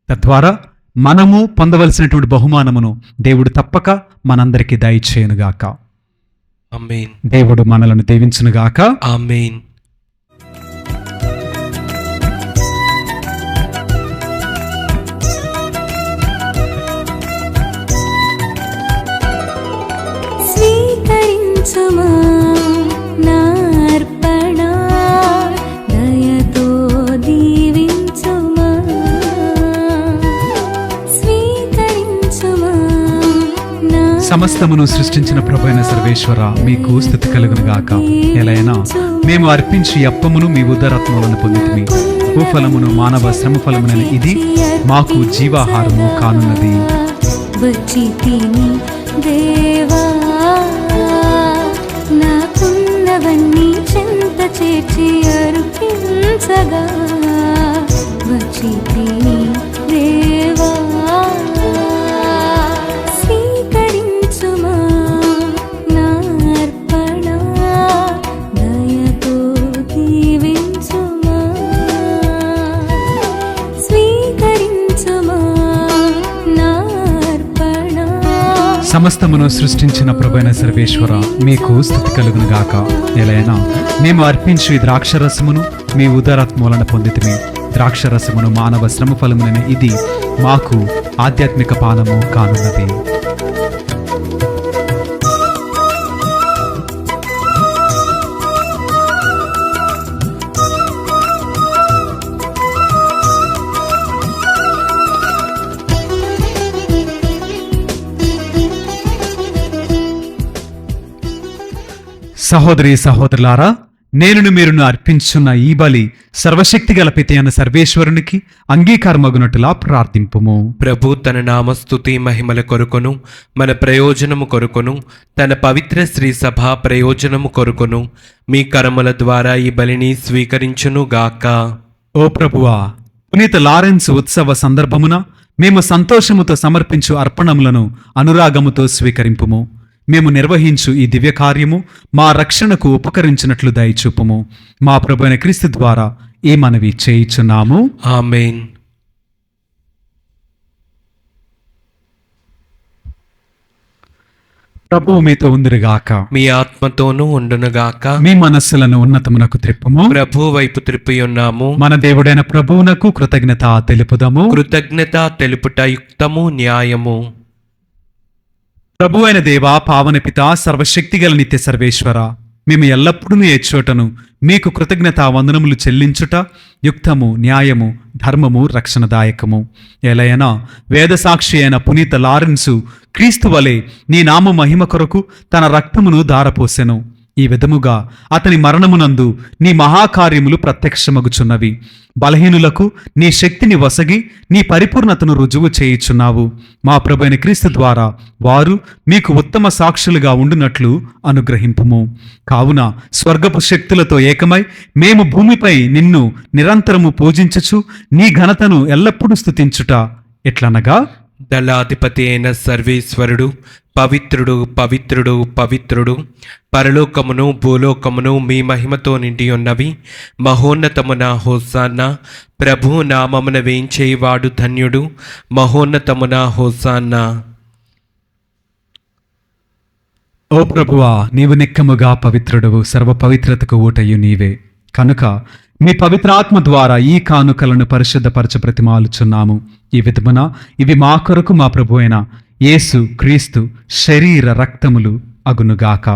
తద్వారా మనము పొందవలసినటువంటి బహుమానమును దేవుడు తప్పక మనందరికీ దయచేయునుగాక. ఆమేన్. దేవుడు మనలను దీవించునుగాక. ఆమేన్. స్వీకరించుమా నా అర్పణ, దయతో దీవించుమా. స్వీకరించుమా నా సమస్తమును సృష్టించిన ప్రభువైన సర్వేశ్వర, మీకు స్తుతి కలుగునుగాక. ఎలైనా మేము అర్పించి అప్పమును మీ ఉదరత్మలను పొందితిమి. భూఫలమును మానవ శ్రమ ఫలమునని ఇది మాకు జీవాహారము కానున్నది. వచ్చి తిని దేవా, నాకున్నవన్నీ చెంత చేర్చి అర్పించగా. వచ్చి తిని దేవా, స్వీకరించుమా నా అర్పణ, దయతో దీవించుమా. స్వీకరించుమా నా అర్పణ. సమస్తమును సృష్టించిన ప్రభువైన సర్వేశ్వర, మీకు స్తుతి కలుగునుగాక. ఎలైనా మేము అర్పించి ఈ ద్రాక్షరసమును మీ ఉదరాత్మూలన పొందితిమి. ద్రాక్షరసమును మానవ శ్రమ ఫలమునని ఇది మాకు ఆధ్యాత్మిక పానము కానున్నది. సహోదరి సహోదరులారా, నేనును మీరును అర్పించున్న ఈ బలి సర్వశక్తి గల పిత అయిన సర్వేశ్వరునికి అంగీకారమగునట్టులా ప్రార్థింపుము. ప్రభు తన నామస్తుతి మహిమల కొరకును, మన ప్రయోజనము కొరకును, తన పవిత్ర శ్రీ సభ ప్రయోజనము కొరకును మీ కరముల ద్వారా ఈ బలిని స్వీకరించును గాక. ఓ ప్రభువా, పునీత లారెన్స్ ఉత్సవ సందర్భమున మేము సంతోషముతో సమర్పించు అర్పణములను అనురాగముతో స్వీకరింపుము. మేము నిర్వహించు ఈ దివ్య కార్యము మా రక్షణకు ఉపకరించినట్లు దయచూపుము. మా ప్రభువైన క్రీస్తు ద్వారా ఈ మనవి చేయుచున్నాము. ఆమేన్. ప్రభువు మీతో ఉందిరుగాక. మీ ఆత్మతోనూ ఉండునుగాక. మీ మనస్సులను ఉన్నతమునకు త్రిప్పుము. ప్రభు వైపు త్రిప్పి ఉన్నాము. మన దేవుడైన ప్రభువునకు కృతజ్ఞత తెలుపుదాము. కృతజ్ఞత తెలుపుట యుక్తము, న్యాయము. ప్రభు అయిన దేవా, పావన పిత, సర్వశక్తిగల నిత్య సర్వేశ్వర, మేము ఎల్లప్పుడూ ఏ చోటను మీకు కృతజ్ఞతా వందనములు చెల్లించుట యుక్తము, న్యాయము, ధర్మము, రక్షణదాయకము. ఎలయనా వేదసాక్షి అయిన పునీత లారెన్సు క్రీస్తు వలె నీ నామ మహిమ కొరకు తన రక్తమును ధారపోసెను. ఈ విధముగా అతని మరణమునందు నీ మహాకార్యములు ప్రత్యక్షమగుచున్నవి. బలహీనులకు నీ శక్తిని వసగి నీ పరిపూర్ణతను రుజువు చేయుచున్నావు. మా ప్రభువైన క్రీస్తు ద్వారా వారు మీకు ఉత్తమ సాక్షులుగా ఉండునట్లు అనుగ్రహింపుము. కావున స్వర్గపు శక్తులతో ఏకమై మేము భూమిపై నిన్ను నిరంతరము పూజించుచు నీ ఘనతను ఎల్లప్పుడూ స్తుతించుట ఎట్లనగా, దళాధిపతి అయిన సర్వేశ్వరుడు పవిత్రుడు పవిత్రుడు పవిత్రుడు, పరలోకమును భూలోకమును మీ మహిమతో నిండి ఉన్నవి. మహోన్నతమున హోసాన్న, ప్రభు నామమున వేంచేవాడు ధన్యుడు. మహోన్నతమున హోసాన్న. ఓ ప్రభువా, నీవు నిక్కముగా పవిత్రుడవు, సర్వ పవిత్రతకు ఊటయు నీవే. కనుక మీ పవిత్రాత్మ ద్వారా ఈ కానుకలను పరిశుద్ధపరచ ప్రతిమాలుచున్నాము. ఈ విధమున ఇవి మా కొరకు మా ప్రభు అయిన యేసు క్రీస్తు శరీర రక్తములు అగునుగాక.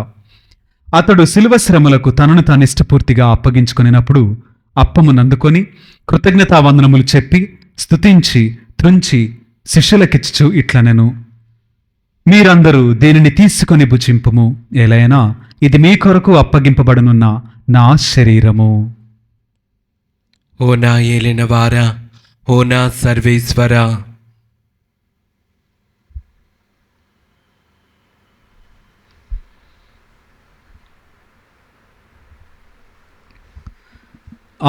అతడు శిలువ శ్రమలకు తనను తాను ఇష్టపూర్తిగా అప్పగించుకొనినప్పుడు అప్పమునందుకొని కృతజ్ఞతావందనములు చెప్పి స్తుతించి త్రుంచి శిష్యులకిచ్చుచు ఇట్లనెను: మీరందరూ దీనిని తీసుకొని భుజింపుము, ఎలైనా ఇది మీ కొరకు అప్పగింపబడనున్న నా శరీరము. ఓ నా ఏలినవారా, ఓ నా సర్వేశ్వరా,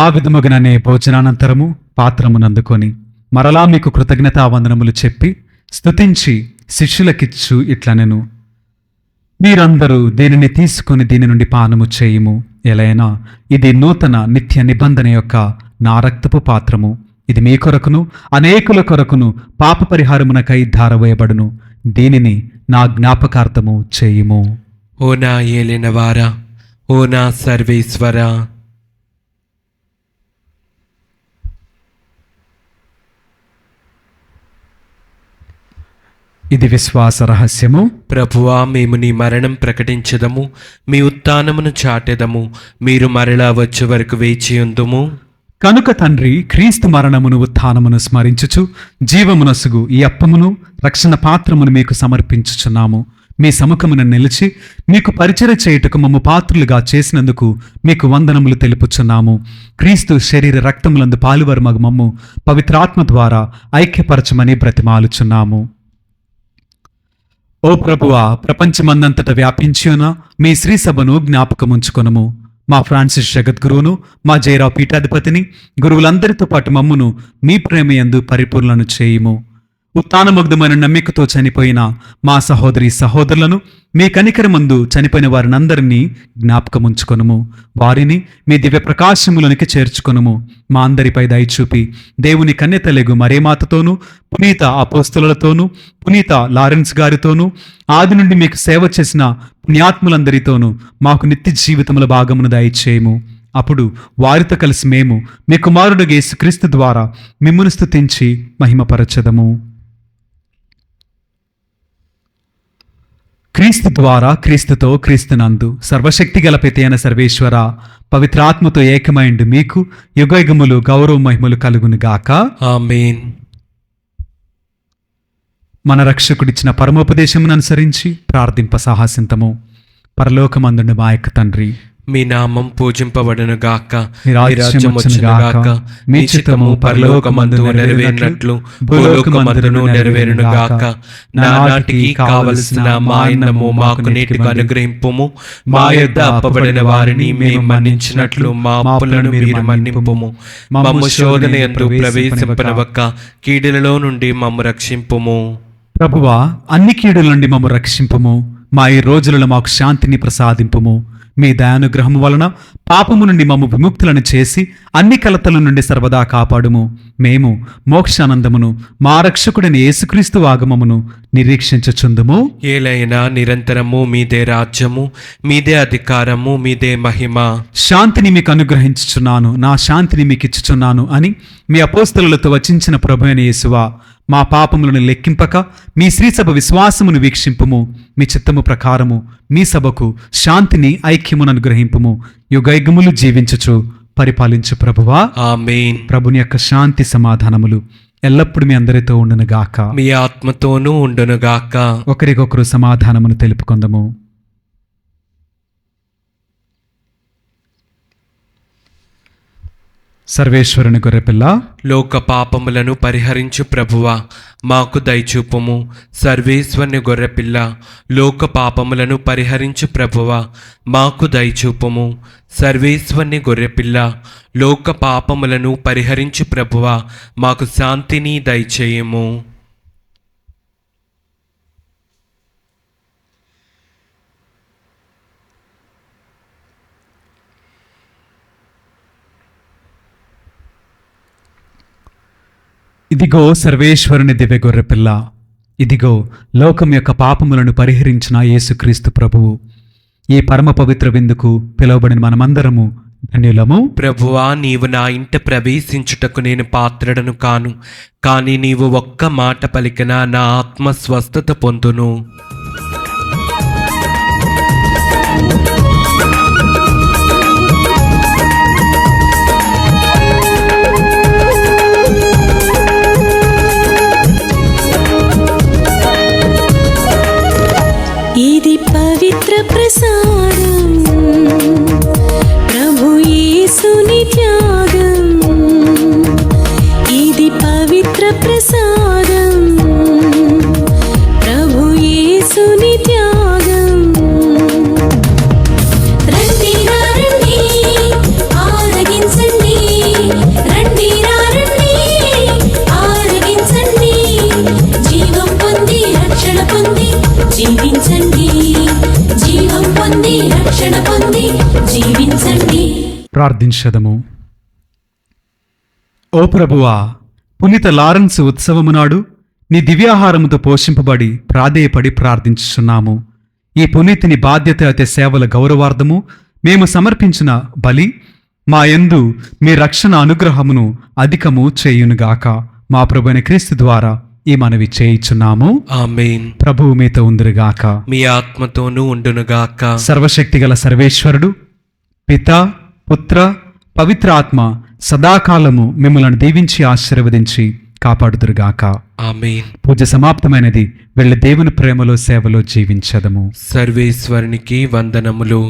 ఆ విధముగానే భోజనానంతరము పాత్రమునందుకొని మరలా మీకు కృతజ్ఞతావందనములు చెప్పి స్తుతించి శిష్యులకిచ్చు ఇట్లనెను: మీరందరూ దీనిని తీసుకొని దీని నుండి పానము చేయుము, ఎలైనా ఇది నూతన నిత్య నిబంధన యొక్క నా రక్తపు పాత్రము. ఇది మీ కొరకును అనేకుల కొరకును పాప పరిహారమునకై ధారవేయబడును. దీనిని నా జ్ఞాపకార్థము చేయుము. ఓ నా ఏలినవారా, ఓ నా సర్వేశ్వరా. ఇది విశ్వాస రహస్యము. ప్రభువా, మేము నీ మరణం ప్రకటించదము, మీ ఉత్థానమును చాటెదము. మీరు మరలా వచ్చే వరకు వేచియుందుము. కనుక తండ్రి, క్రీస్తు మరణమును ఉత్థానమును స్మరించుచు జీవమునసుగు ఈ అప్పమును రక్షణ పాత్రమును మీకు సమర్పించుచున్నాము. మీ సముఖమున నిలిచి మీకు పరిచర్య చేయుటకు మమ్ము పాత్రులుగా చేసినందుకు మీకు వందనములు తెలుపుచున్నాము. క్రీస్తు శరీర రక్తములందు పాలువరమగు మమ్ము పవిత్రాత్మ ద్వారా ఐక్యపరచమని బ్రతిమాలుచున్నాము. ఓ ప్రభువా, ప్రపంచమందంతట వ్యాపించి ఉన్న మీ శ్రీ సభను జ్ఞాపకముంచుకొనుము. మా ఫ్రాన్సిస్ జగద్గురువును, మా జయరావు పీఠాధిపతిని, గురువులందరితో పాటు మమ్మును మీ ప్రేమయందు పరిపూర్ణను చేయుము. ఉత్థానముగ్ధమైన నమ్మికతో చనిపోయిన మా సహోదరి సహోదరులను, మీ కనికరమందు చనిపోయిన వారినందరినీ జ్ఞాపకముంచుకొనుము. వారిని మీ దివ్య ప్రకాశములోనికి చేర్చుకొనుము. మా అందరిపై దయచూపి దేవుని కన్యతలెగు మరేమాతతోనూ, పునీత అపోస్తలులతోనూ, పునీత లారెన్స్ గారితోనూ, ఆది నుండి మీకు సేవ చేసిన పుణ్యాత్ములందరితోనూ మాకు నిత్య జీవితముల భాగమును దయచేయము. అప్పుడు వారితో కలిసి మేము మీ కుమారుడు యేసుక్రీస్తు ద్వారా మిమ్మును స్తుతించి మహిమపరచదము. క్రీస్తు ద్వారా, క్రీస్తుతో, క్రీస్తునందు సర్వశక్తి గల పిత అయిన సర్వేశ్వర, పవిత్రాత్మతో ఏకమైండు మీకు యుగయుగములు గౌరవ మహిమలు కలుగును గాక. ఆమేన్. మన రక్షకుడిచ్చిన పరమోపదేశమును అనుసరించి ప్రార్థింప సాహసింతము. పరలోకమందుండు మా యొక్క తండ్రి, మీ నామం పూజింపబడును గాక, మీ రాజ్యం వచ్చును గాక, మీ చిత్తము పరలోకమందు నెరవేరినట్లు భూలోకమందును నెరవేరును గాక. నానాటికి కావలసిన మా అన్నము మాకు నేటికి అనుగ్రహింపుము. మా యొద్ద అప్పబడిన వారిని మేము మన్నించినట్లు మా అప్పులను మీరు మన్నింపుము. మమ్ము శోధన యందు ప్రవేశింపనివ్వక కీడులలో నుండి మమ్ము రక్షింపుము. ప్రభువా, అన్ని కీడుల నుండి మమ్ము రక్షింపుము. మా ఈ రోజులలో మాకు శాంతిని ప్రసాదింపుము. మీ దయానుగ్రహము వలన పాపము నుండి మమ్ము విముక్తులను చేసి అన్ని కలతల నుండి సర్వదా కాపాడుము. మేము మోక్షానందమును మా రక్షకుడిని యేసుక్రీస్తు ఆగమమును నిరీక్షించుచుందుము. ఏలైనా నిరంతరము మీదే రాజ్యము, మీదే అధికారము, మీదే మహిమ. శాంతిని మీకు అనుగ్రహించుచున్నాను, నా శాంతిని మీకు ఇచ్చుచున్నాను అని మీ అపోస్తలులతో వచించిన ప్రభు అయిన యేసువా, మా పాపములను లెక్కింపక మీ శ్రీసభ విశ్వాసమును వీక్షింపుము. మీ చిత్తము ప్రకారము మీ సభకు శాంతిని ఐక్యమును అనుగ్రహింపుము. యుగయుగములు జీవించుచు పరిపాలించు ప్రభువా. ఆమేన్. ప్రభుని యొక్క శాంతి సమాధానములు ఎల్లప్పుడూ మీ అందరితో ఉండును గాక. మీ ఆత్మతోనూ ఉండును గాక. ఒకరికొకరు సమాధానమును తెలుపుకొందము. సర్వేశ్వరుని గొర్రెపిల్ల, లోక పాపములను పరిహరించు ప్రభువా, మాకు దయచూపుము. సర్వేశ్వరుని గొర్రెపిల్ల, లోక పాపములను పరిహరించు ప్రభువా, మాకు దయచూపుము. సర్వేశ్వరుని గొర్రెపిల్ల, లోక పాపములను పరిహరించు ప్రభువా, మాకు శాంతిని దయచేయము. ఇదిగో సర్వేశ్వరుని దివ్య గొర్రెపిల్ల, ఇదిగో లోకం యొక్క పాపములను పరిహరించిన యేసుక్రీస్తు ప్రభువు. ఈ పరమ పవిత్ర విందుకు పిలువబడిన మనమందరము ధన్యులము. ప్రభువా, నీవు నా ఇంట ప్రవేశించుటకు నేను పాత్రుడను కాను, కానీ నీవు ఒక్క మాట పలికినా నా ఆత్మ స్వస్థత పొందును. ఇది పవిత్ర ప్రసాదం, ప్రభు యేసుని త్యాగం. ఇది పవిత్ర ప్రసాదం, ప్రభు యేసుని త్యాగం. రండి రండి ఆరగించండి, రండి రండి ఆరగించండి. జీవం పొంది రక్షణ పొంది జీవించండి, జీవం పొంది రక్షణ పొంది జీవించండి. ప్రార్థించదము. ఓ ప్రభువా, పునీత లారెన్స్ ఉత్సవము నాడు నీ దివ్యాహారముతో పోషింపబడి ప్రాధేయపడి ప్రార్థించుచున్నాము. ఈ పునీతిని బాధ్యత అతే సేవల గౌరవార్థము మేము సమర్పించిన బలి మా యందు మీ రక్షణ అనుగ్రహమును అధికము చేయునుగాక. మా ప్రభువైన క్రీస్తు ద్వారా ఈ మనవి చేయుచున్నాము. ఆమేన్. ప్రభువు మీతో ఉందురుగాక. మీ ఆత్మతోనూ ఉండునుగాక. సర్వశక్తిగల సర్వేశ్వరుడు పిత, పుత్ర, పవిత్ర ఆత్మ సదాకాలము మిమ్మల్ని దీవించి ఆశీర్వదించి కాపాడుదురుగాక. ఆమేన్. పూజ సమాప్తమైనది. వెళ్ళి దేవుని ప్రేమలో సేవలో జీవించదము. సర్వేశ్వరునికి వందనములు.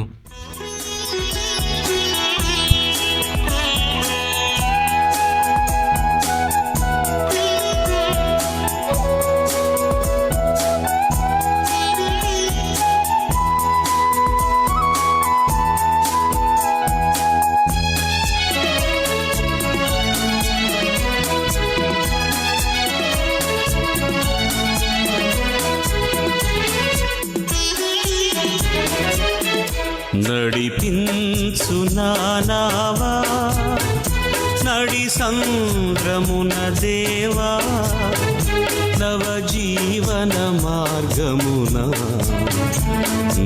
నడిపించు నానావా నడి సంద్రమున దేవా, నవ జీవన మార్గమున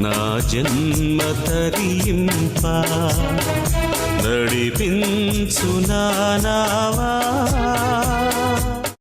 నా జన్మ తరింప. నడిపించు నానావా